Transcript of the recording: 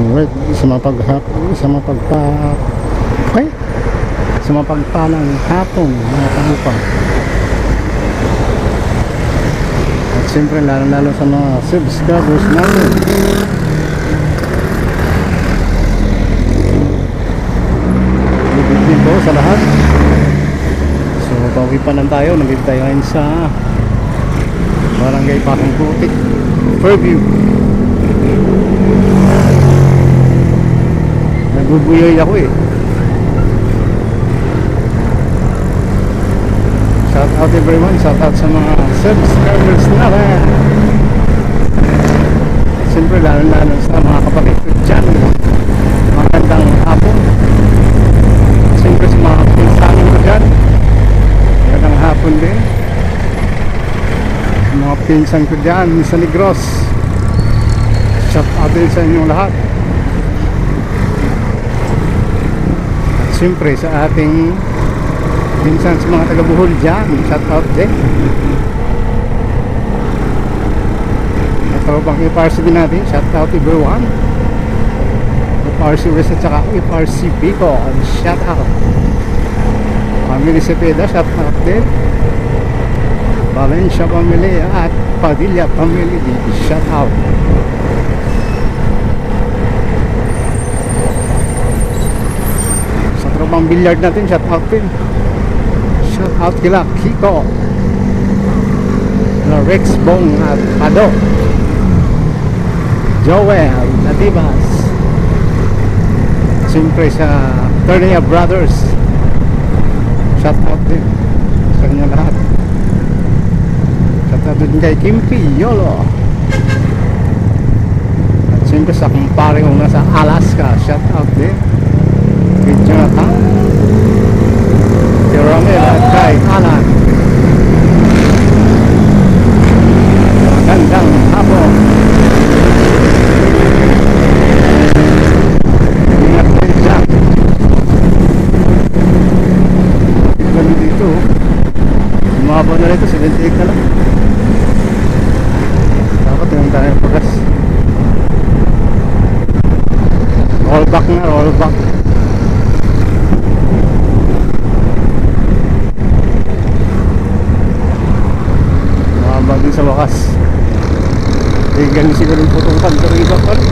Alright, sa mapagpalang hapon mga kamupa. At siyempre lalo sa mga subscribers natin. Good evening po sa lahat. So bawi pa lang tayo. Nandito tayo ngayon sa Barangay Pakong Putik, Fairview. Nagbubuyoy ako eh. Shout out everyone, shout out sa mga subscribers natin. Siyempre lalo sa mga kapatid ko dyan, magandang hapon. Siyempre sa mga pinsanin ko dyan, magandang hapon din. Sa mga pinsan ko dyan sa Negros, shout out din sa inyong lahat. At siyempre sa ating minsan sa mga taga-Bohol dyan, shout out din. At bang FRC din natin, shout out everyone. FRC West at saka FRC Bicol, shout out. Family Cepeda, shout out din. Valencia family at Padilla family, shout out. Sa tropang billiard natin, shout out din. Shout out kila Kiko, Rex Bong at Pado, Joel Natibas, siyempre sa Ternea Brothers, shout out din sa inyo lahat. Shout out din kay Kimpi Yolo, at siyempre sa kumpare kong nasa Alaska, shout out din kay Jonathan, kay Romel at kay Alan. Magandang hapon. Ingat kayo dyan. Ganun dito, umabot na rito 78 na lang. Dapat yung tayo pagas. Roll back na, roll back. Din sa wakas. Ganun siguro yung putukan, pero iba pa rin.